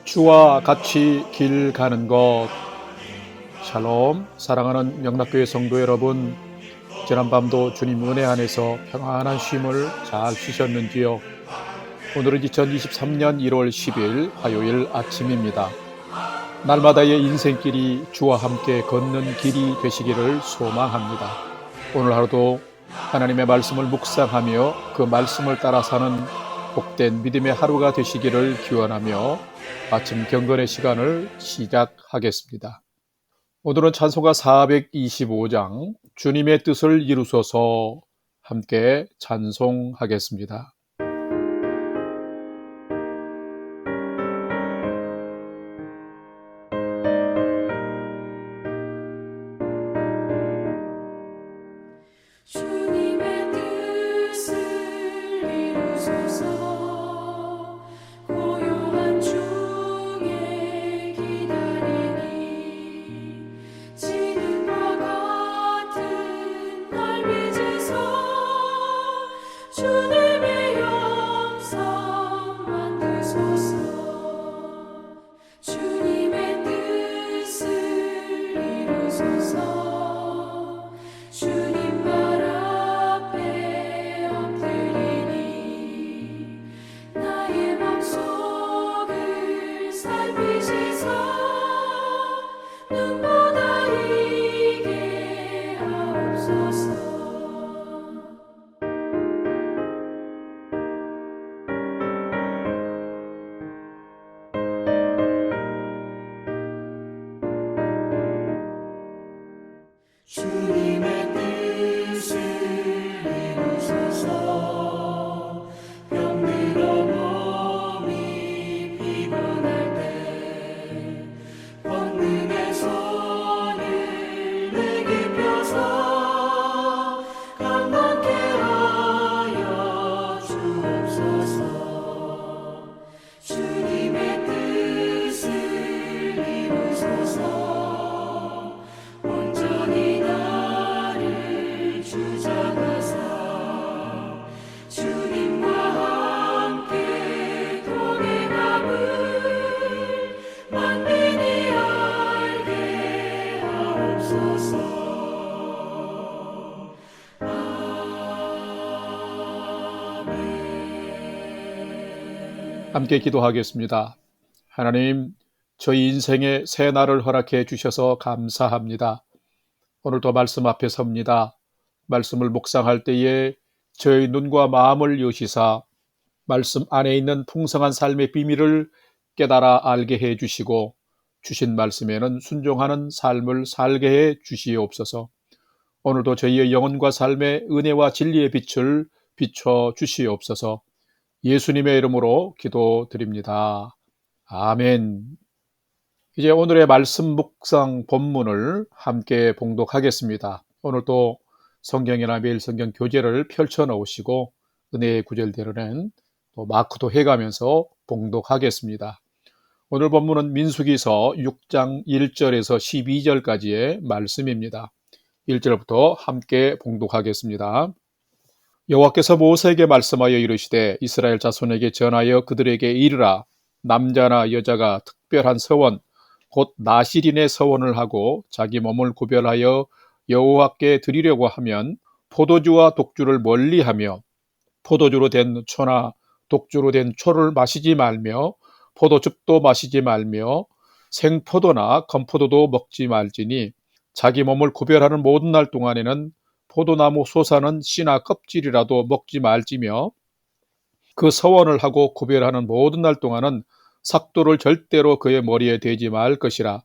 주와 같이 길 가는 것. 샬롬. 사랑하는 영락교회 성도 여러분, 지난밤도 주님 은혜 안에서 평안한 쉼을 잘 쉬셨는지요? 오늘은 2023년 1월 10일 화요일 아침입니다. 날마다의 인생길이 주와 함께 걷는 길이 되시기를 소망합니다. 오늘 하루도 하나님의 말씀을 묵상하며 그 말씀을 따라 사는 복된 믿음의 하루가 되시기를 기원하며 아침 경건의 시간을 시작하겠습니다. 오늘은 찬송가 425장 주님의 뜻을 이루소서 함께 찬송하겠습니다. 주님의 뜻을 이루소서. 고요한 중에 기다리니 지능과 같은 날 빚으소. 주님의 영성 만드소서. 주님의 뜻을 이루소서. 주님 발 앞에 엎드리니 나의 맘속을 살피시사 눈보다 이게 하옵소서. 주님의 뜻을 이루소서. 병들어 몸이 피곤할 때 권능의 손을 내게 펴서 강건케 하여 주옵소서. 주님의 뜻을 이루소서. 온전히 나를 주장하사 주님과 함께 동행함을 만민이 알게 하옵소서. 아멘. 함께 기도하겠습니다. 하나님, 저희 인생에 새 날을 허락해 주셔서 감사합니다. 오늘도 말씀 앞에 섭니다. 말씀을 묵상할 때에 저희 눈과 마음을 여시사 말씀 안에 있는 풍성한 삶의 비밀을 깨달아 알게 해 주시고 주신 말씀에는 순종하는 삶을 살게 해 주시옵소서. 오늘도 저희의 영혼과 삶의 은혜와 진리의 빛을 비춰 주시옵소서. 예수님의 이름으로 기도드립니다. 아멘. 이제 오늘의 말씀 묵상 본문을 함께 봉독하겠습니다. 오늘도 성경이나 매일 성경 교재를 펼쳐 놓으시고 은혜의 구절대로는 또 마크도 해가면서 봉독하겠습니다. 오늘 본문은 민수기서 6장 1절에서 12절까지의 말씀입니다. 1절부터 함께 봉독하겠습니다. 여호와께서 모세에게 말씀하여 이르시되 이스라엘 자손에게 전하여 그들에게 이르라. 남자나 여자가 특별한 서원 곧 나실인의 서원을 하고 자기 몸을 구별하여 여호와께 드리려고 하면 포도주와 독주를 멀리하며 포도주로 된 초나 독주로 된 초를 마시지 말며 포도즙도 마시지 말며 생포도나 건포도도 먹지 말지니 자기 몸을 구별하는 모든 날 동안에는 포도나무 솟아는 씨나 껍질이라도 먹지 말지며 그 서원을 하고 구별하는 모든 날 동안은 삭도를 절대로 그의 머리에 대지 말 것이라.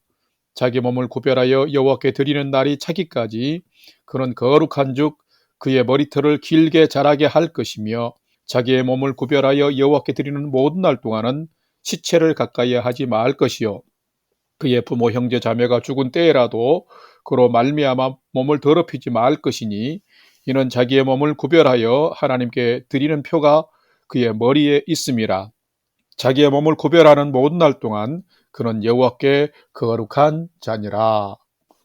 자기 몸을 구별하여 여호와께 드리는 날이 차기까지 그는 거룩한 즉 그의 머리털을 길게 자라게 할 것이며 자기의 몸을 구별하여 여호와께 드리는 모든 날 동안은 시체를 가까이 하지 말 것이요 그의 부모 형제 자매가 죽은 때에라도 그로 말미암아 몸을 더럽히지 말 것이니 이는 자기의 몸을 구별하여 하나님께 드리는 표가 그의 머리에 있음이라. 자기의 몸을 구별하는 모든 날 동안 그는 여호와께 거룩한 자니라.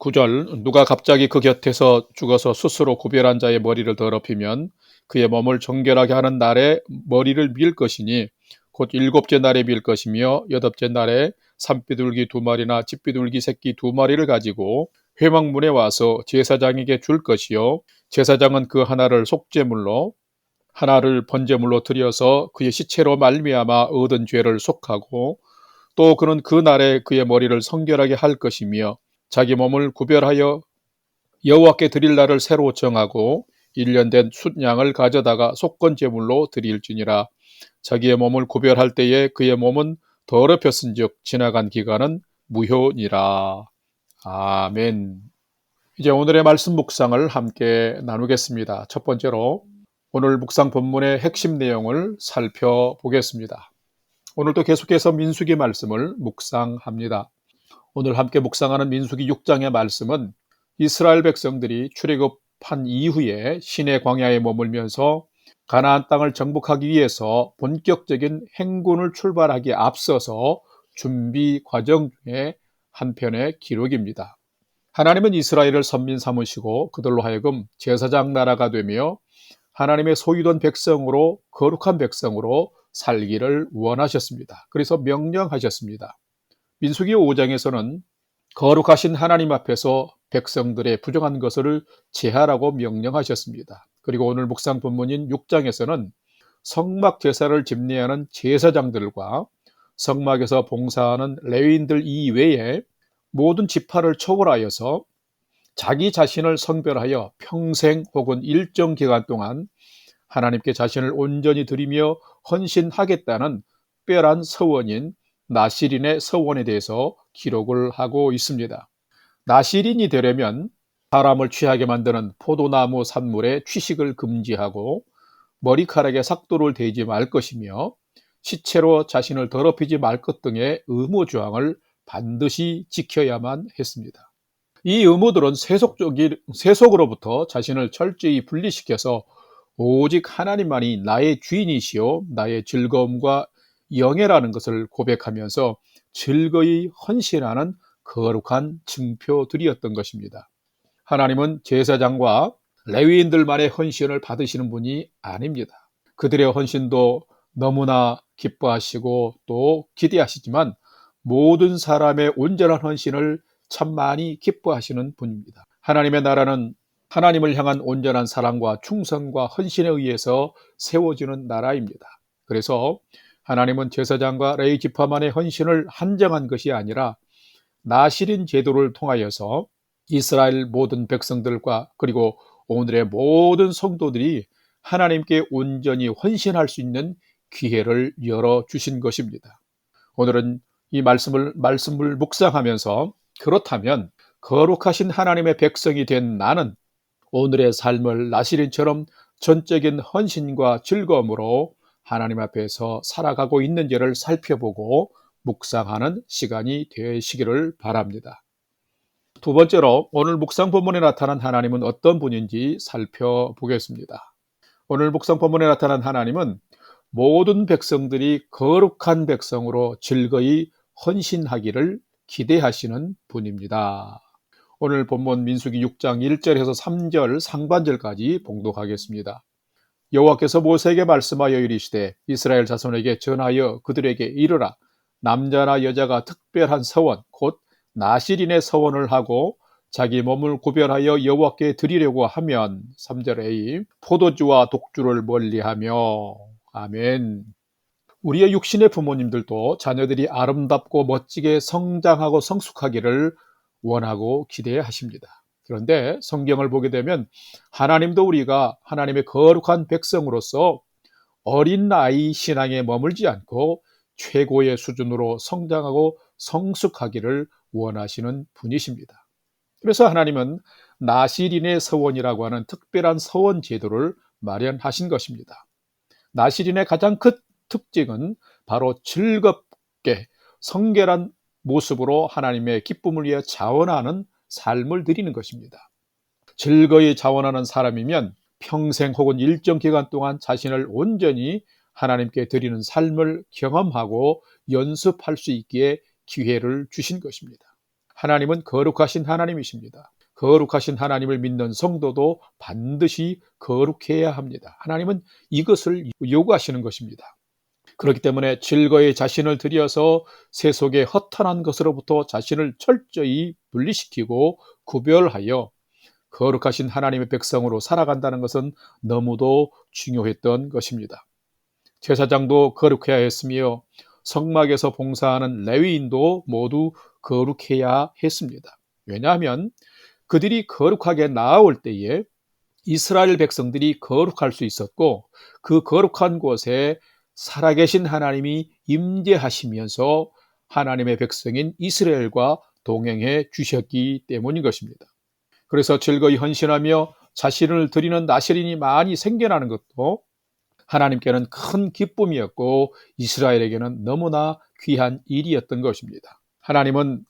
9절 누가 갑자기 그 곁에서 죽어서 스스로 구별한 자의 머리를 더럽히면 그의 몸을 정결하게 하는 날에 머리를 밀 것이니 곧 일곱째 날에 빌 것이며 여덟째 날에 산비둘기 2마리나 집비둘기 새끼 2마리를 가지고 회막문에 와서 제사장에게 줄 것이요 제사장은 그 하나를 속죄물로 하나를 번제물로 드려서 그의 시체로 말미암아 얻은 죄를 속하고 또 그는 그 날에 그의 머리를 성결하게 할 것이며 자기 몸을 구별하여 여호와께 드릴 날을 새로 정하고 1년 된 숫양을 가져다가 속건제물로 드릴지니라. 자기의 몸을 구별할 때에 그의 몸은 더럽혔은즉 지나간 기간은 무효니라. 아멘. 이제 오늘의 말씀 묵상을 함께 나누겠습니다. 첫 번째로 오늘 묵상 본문의 핵심 내용을 살펴보겠습니다. 오늘도 계속해서 민수기 말씀을 묵상합니다. 오늘 함께 묵상하는 민수기 6장의 말씀은 이스라엘 백성들이 출애굽한 이후에 시내 광야에 머물면서 가나안 땅을 정복하기 위해서 본격적인 행군을 출발하기에 앞서서 준비 과정 중에 한편의 기록입니다. 하나님은 이스라엘을 선민 삼으시고 그들로 하여금 제사장 나라가 되며 하나님의 소유된 백성으로 거룩한 백성으로 살기를 원하셨습니다. 그래서 명령하셨습니다. 민수기 5장에서는 거룩하신 하나님 앞에서 백성들의 부정한 것을 제하라고 명령하셨습니다. 그리고 오늘 묵상 본문인 6장에서는 성막 제사를 집례하는 제사장들과 성막에서 봉사하는 레위인들 이외에 모든 지파를 초월하여서 자기 자신을 성별하여 평생 혹은 일정 기간 동안 하나님께 자신을 온전히 드리며 헌신하겠다는 특별한 서원인 나실인의 서원에 대해서 기록을 하고 있습니다. 나실인이 되려면 사람을 취하게 만드는 포도나무 산물의 취식을 금지하고 머리카락에 삭도를 대지 말 것이며 시체로 자신을 더럽히지 말 것 등의 의무 조항을 반드시 지켜야만 했습니다. 이 의무들은 세속으로부터 자신을 철저히 분리시켜서 오직 하나님만이 나의 주인이시요 나의 즐거움과 영예라는 것을 고백하면서 즐거이 헌신하는 거룩한 증표들이었던 것입니다. 하나님은 제사장과 레위인들만의 헌신을 받으시는 분이 아닙니다. 그들의 헌신도 너무나 기뻐하시고 또 기대하시지만 모든 사람의 온전한 헌신을 참 많이 기뻐하시는 분입니다. 하나님의 나라는 하나님을 향한 온전한 사랑과 충성과 헌신에 의해서 세워지는 나라입니다. 그래서 하나님은 제사장과 레위 지파만의 헌신을 한정한 것이 아니라 나실인 제도를 통하여서 이스라엘 모든 백성들과 그리고 오늘의 모든 성도들이 하나님께 온전히 헌신할 수 있는 기회를 열어주신 것입니다. 오늘은 이 말씀을 묵상하면서 그렇다면 거룩하신 하나님의 백성이 된 나는 오늘의 삶을 나실인처럼 전적인 헌신과 즐거움으로 하나님 앞에서 살아가고 있는지를 살펴보고 묵상하는 시간이 되시기를 바랍니다. 두 번째로 오늘 묵상 본문에 나타난 하나님은 어떤 분인지 살펴보겠습니다. 오늘 묵상 본문에 나타난 하나님은 모든 백성들이 거룩한 백성으로 즐거이 헌신하기를 기대하시는 분입니다. 오늘 본문 민수기 6장 1절에서 3절 상반절까지 봉독하겠습니다. 여호와께서 모세에게 말씀하여 이르시되 이스라엘 자손에게 전하여 그들에게 이르라. 남자나 여자가 특별한 서원 곧 나실인의 서원을 하고 자기 몸을 구별하여 여호와께 드리려고 하면 3절 A 포도주와 독주를 멀리하며 아멘. 우리의 육신의 부모님들도 자녀들이 아름답고 멋지게 성장하고 성숙하기를 원하고 기대하십니다. 그런데 성경을 보게 되면 하나님도 우리가 하나님의 거룩한 백성으로서 어린 아이 신앙에 머물지 않고 최고의 수준으로 성장하고 성숙하기를 원하시는 분이십니다. 그래서 하나님은 나실인의 서원이라고 하는 특별한 서원 제도를 마련하신 것입니다. 나실인의 가장 큰 특징은 바로 즐겁게 성결한 모습으로 하나님의 기쁨을 위해 자원하는 삶을 드리는 것입니다. 즐거이 자원하는 사람이면 평생 혹은 일정 기간 동안 자신을 온전히 하나님께 드리는 삶을 경험하고 연습할 수 있기에 기회를 주신 것입니다. 하나님은 거룩하신 하나님이십니다. 거룩하신 하나님을 믿는 성도도 반드시 거룩해야 합니다. 하나님은 이것을 요구하시는 것입니다. 그렇기 때문에 즐거이 자신을 들여서 세속의 허탄한 것으로부터 자신을 철저히 분리시키고 구별하여 거룩하신 하나님의 백성으로 살아간다는 것은 너무도 중요했던 것입니다. 제사장도 거룩해야 했으며 성막에서 봉사하는 레위인도 모두 거룩해야 했습니다. 왜냐하면 그들이 거룩하게 나아올 때에 이스라엘 백성들이 거룩할 수 있었고 그 거룩한 곳에 살아계신 하나님이 임재하시면서 하나님의 백성인 이스라엘과 동행해 주셨기 때문인 것입니다. 그래서 즐거이 헌신하며 자신을 드리는 나실인이 많이 생겨나는 것도 하나님께는 큰 기쁨이었고 이스라엘에게는 너무나 귀한 일이었던 것입니다. 하나님은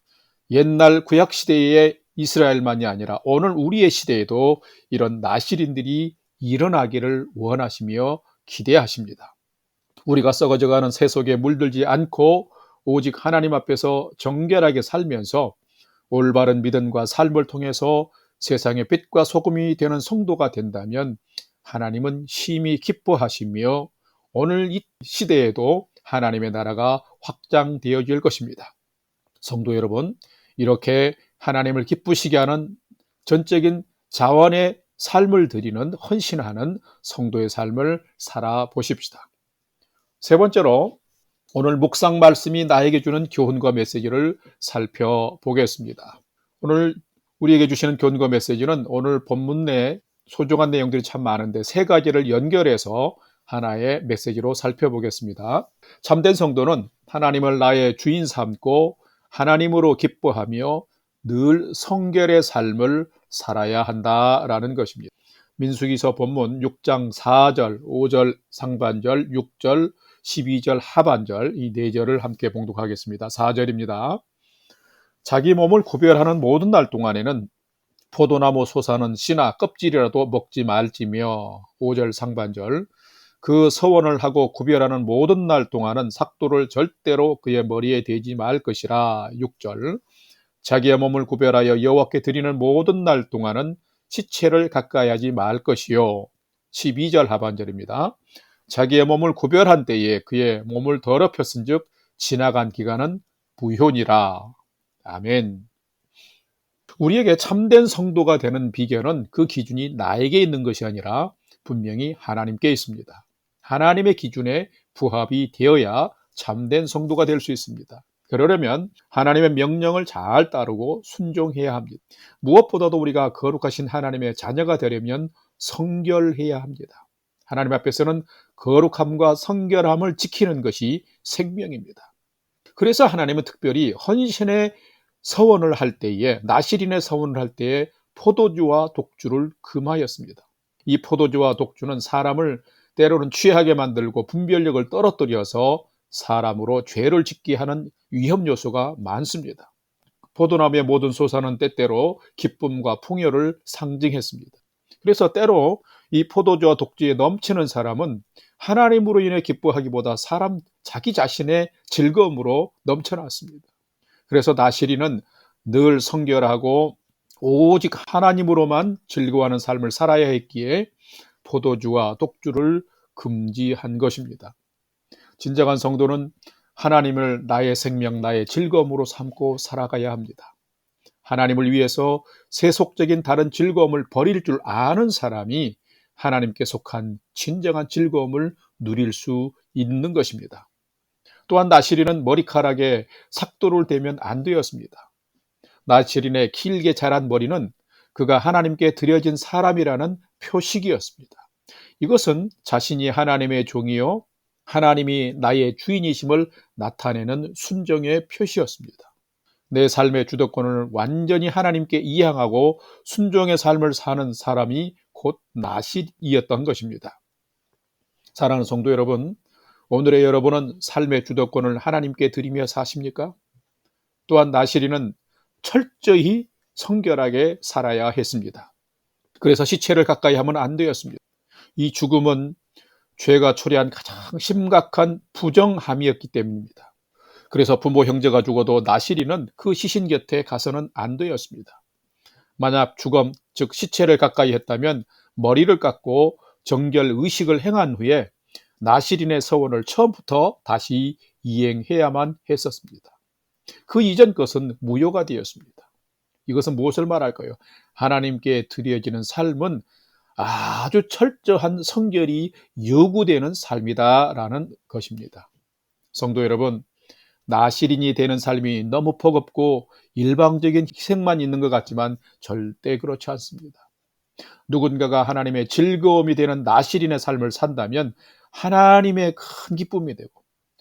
옛날 구약시대의 이스라엘만이 아니라 오늘 우리의 시대에도 이런 나실인들이 일어나기를 원하시며 기대하십니다. 우리가 썩어져가는 세속에 물들지 않고 오직 하나님 앞에서 정결하게 살면서 올바른 믿음과 삶을 통해서 세상의 빛과 소금이 되는 성도가 된다면 하나님은 심히 기뻐하시며 오늘 이 시대에도 하나님의 나라가 확장되어질 것입니다. 성도 여러분, 이렇게 하나님을 기쁘시게 하는 전적인 자원의 삶을 드리는 헌신하는 성도의 삶을 살아보십시다. 세 번째로 오늘 묵상 말씀이 나에게 주는 교훈과 메시지를 살펴보겠습니다. 오늘 우리에게 주시는 교훈과 메시지는 오늘 본문 내 소중한 내용들이 참 많은데 세 가지를 연결해서 하나의 메시지로 살펴보겠습니다. 참된 성도는 하나님을 나의 주인 삼고 하나님으로 기뻐하며 늘 성결의 삶을 살아야 한다라는 것입니다. 민수기서 본문 6장 4절, 5절 상반절, 6절, 12절 하반절 이 네 절을 함께 봉독하겠습니다. 4절입니다. 자기 몸을 구별하는 모든 날 동안에는 포도나무 솟아는 씨나 껍질이라도 먹지 말지며 5절 상반절 그 서원을 하고 구별하는 모든 날 동안은 삭도를 절대로 그의 머리에 대지 말 것이라 6절 자기의 몸을 구별하여 여호와께 드리는 모든 날 동안은 시체를 가까이 하지 말 것이요 12절 하반절입니다. 자기의 몸을 구별한 때에 그의 몸을 더럽혔은 즉 지나간 기간은 부효니라. 아멘. 우리에게 참된 성도가 되는 비결은 그 기준이 나에게 있는 것이 아니라 분명히 하나님께 있습니다. 하나님의 기준에 부합이 되어야 참된 성도가 될 수 있습니다. 그러려면 하나님의 명령을 잘 따르고 순종해야 합니다. 무엇보다도 우리가 거룩하신 하나님의 자녀가 되려면 성결해야 합니다. 하나님 앞에서는 거룩함과 성결함을 지키는 것이 생명입니다. 그래서 하나님은 특별히 헌신의 서원을 할 때에 나실인의 서원을 할 때에 포도주와 독주를 금하였습니다. 이 포도주와 독주는 사람을 때로는 취하게 만들고 분별력을 떨어뜨려서 사람으로 죄를 짓게 하는 위험 요소가 많습니다. 포도나무의 모든 솟아는 때때로 기쁨과 풍요를 상징했습니다. 그래서 때로 이 포도주와 독주에 넘치는 사람은 하나님으로 인해 기뻐하기보다 사람 자기 자신의 즐거움으로 넘쳐났습니다. 그래서 나실인은 늘 성결하고 오직 하나님으로만 즐거워하는 삶을 살아야 했기에 포도주와 독주를 금지한 것입니다. 진정한 성도는 하나님을 나의 생명, 나의 즐거움으로 삼고 살아가야 합니다. 하나님을 위해서 세속적인 다른 즐거움을 버릴 줄 아는 사람이 하나님께 속한 진정한 즐거움을 누릴 수 있는 것입니다. 또한 나실인은 머리카락에 삭도를 대면 안 되었습니다. 나실인의 길게 자란 머리는 그가 하나님께 드려진 사람이라는 표식이었습니다. 이것은 자신이 하나님의 종이요 하나님이 나의 주인이심을 나타내는 순종의 표시였습니다. 내 삶의 주도권을 완전히 하나님께 이양하고 순종의 삶을 사는 사람이 곧 나실이었던 것입니다. 사랑하는 성도 여러분, 오늘의 여러분은 삶의 주도권을 하나님께 드리며 사십니까? 또한 나실인은 철저히 성결하게 살아야 했습니다. 그래서 시체를 가까이 하면 안 되었습니다. 이 죽음은 죄가 초래한 가장 심각한 부정함이었기 때문입니다. 그래서 부모 형제가 죽어도 나실인은 그 시신 곁에 가서는 안 되었습니다. 만약 죽음, 즉 시체를 가까이 했다면 머리를 깎고 정결 의식을 행한 후에 나시린의 서원을 처음부터 다시 이행해야만 했었습니다. 그 이전 것은 무효가 되었습니다. 이것은 무엇을 말할까요? 하나님께 드려지는 삶은 아주 철저한 성결이 요구되는 삶이다라는 것입니다. 성도 여러분, 나시린이 되는 삶이 너무 버겁고 일방적인 희생만 있는 것 같지만 절대 그렇지 않습니다. 누군가가 하나님의 즐거움이 되는 나시린의 삶을 산다면 하나님의 큰 기쁨이 되고,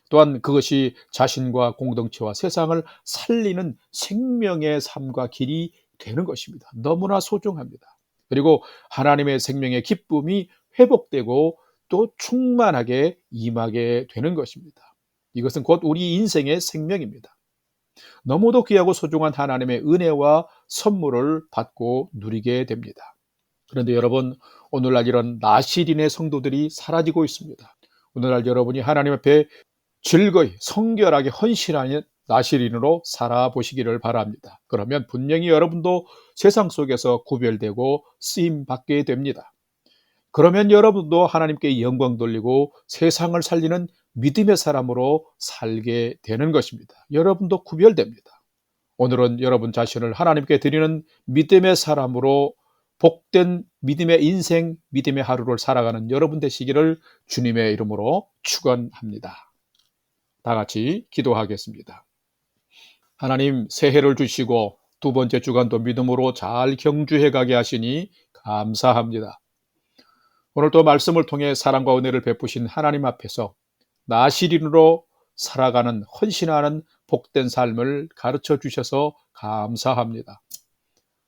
또한 그것이 자신과 공동체와 세상을 살리는 생명의 삶과 길이 되는 것입니다. 너무나 소중합니다. 그리고 하나님의 생명의 기쁨이 회복되고 또 충만하게 임하게 되는 것입니다. 이것은 곧 우리 인생의 생명입니다. 너무도 귀하고 소중한 하나님의 은혜와 선물을 받고 누리게 됩니다. 그런데 여러분, 오늘날 이런 나시린의 성도들이 사라지고 있습니다. 오늘날 여러분이 하나님 앞에 즐거이 성결하게 헌신하는 나시린으로 살아보시기를 바랍니다. 그러면 분명히 여러분도 세상 속에서 구별되고 쓰임받게 됩니다. 그러면 여러분도 하나님께 영광 돌리고 세상을 살리는 믿음의 사람으로 살게 되는 것입니다. 여러분도 구별됩니다. 오늘은 여러분 자신을 하나님께 드리는 믿음의 사람으로 복된 믿음의 인생, 믿음의 하루를 살아가는 여러분 되시기를 주님의 이름으로 축원합니다. 다 같이 기도하겠습니다. 하나님, 새해를 주시고 두 번째 주간도 믿음으로 잘 경주해 가게 하시니 감사합니다. 오늘 또 말씀을 통해 사랑과 은혜를 베푸신 하나님 앞에서 나시린으로 살아가는 헌신하는 복된 삶을 가르쳐 주셔서 감사합니다.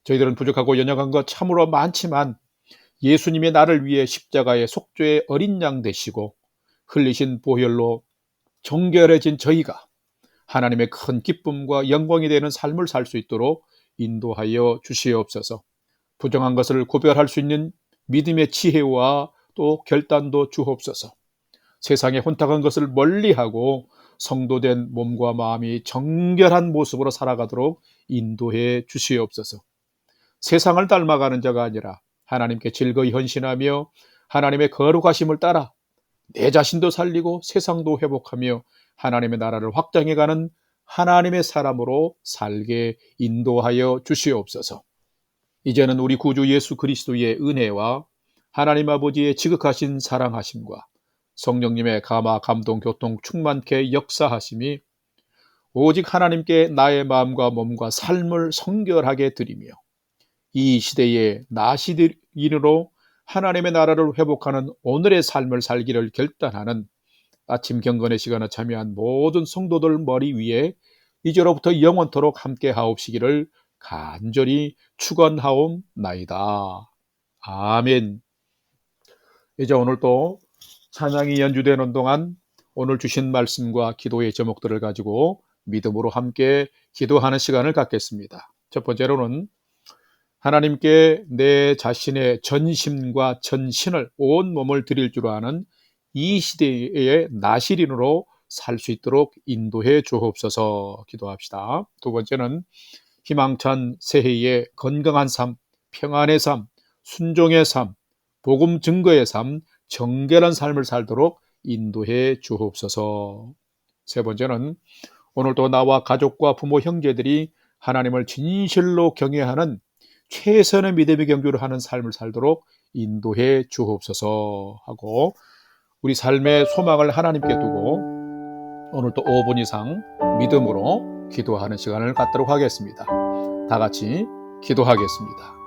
저희들은 부족하고 연약한 것 참으로 많지만 예수님이 나를 위해 십자가의 속죄의 어린 양 되시고 흘리신 보혈로 정결해진 저희가 하나님의 큰 기쁨과 영광이 되는 삶을 살 수 있도록 인도하여 주시옵소서. 부정한 것을 구별할 수 있는 믿음의 지혜와 또 결단도 주옵소서. 세상의 혼탁한 것을 멀리하고 성도된 몸과 마음이 정결한 모습으로 살아가도록 인도해 주시옵소서. 세상을 닮아가는 자가 아니라 하나님께 즐거이 헌신하며 하나님의 거룩하심을 따라 내 자신도 살리고 세상도 회복하며 하나님의 나라를 확장해가는 하나님의 사람으로 살게 인도하여 주시옵소서. 이제는 우리 구주 예수 그리스도의 은혜와 하나님 아버지의 지극하신 사랑하심과 성령님의 감화, 감동, 교통 충만케 역사하심이 오직 하나님께 나의 마음과 몸과 삶을 성결하게 드리며 이 시대의 나시린으로 하나님의 나라를 회복하는 오늘의 삶을 살기를 결단하는 아침 경건의 시간에 참여한 모든 성도들 머리 위에 이제로부터 영원토록 함께 하옵시기를 간절히 축원하옵나이다. 아멘. 이제 오늘 또 찬양이 연주되는 동안 오늘 주신 말씀과 기도의 제목들을 가지고 믿음으로 함께 기도하는 시간을 갖겠습니다. 첫 번째로는 하나님께 내 자신의 전심과 전신을 온 몸을 드릴 줄 아는 이 시대의 나시린으로 살 수 있도록 인도해 주옵소서 기도합시다. 두 번째는 희망찬 새해의 건강한 삶, 평안의 삶, 순종의 삶, 복음 증거의 삶, 정결한 삶을 살도록 인도해 주옵소서. 세 번째는 오늘도 나와 가족과 부모 형제들이 하나님을 진실로 경외하는 최선의 믿음의 경주를 하는 삶을 살도록 인도해 주옵소서 하고 우리 삶의 소망을 하나님께 두고 오늘 또 5분 이상 믿음으로 기도하는 시간을 갖도록 하겠습니다. 다 같이 기도하겠습니다.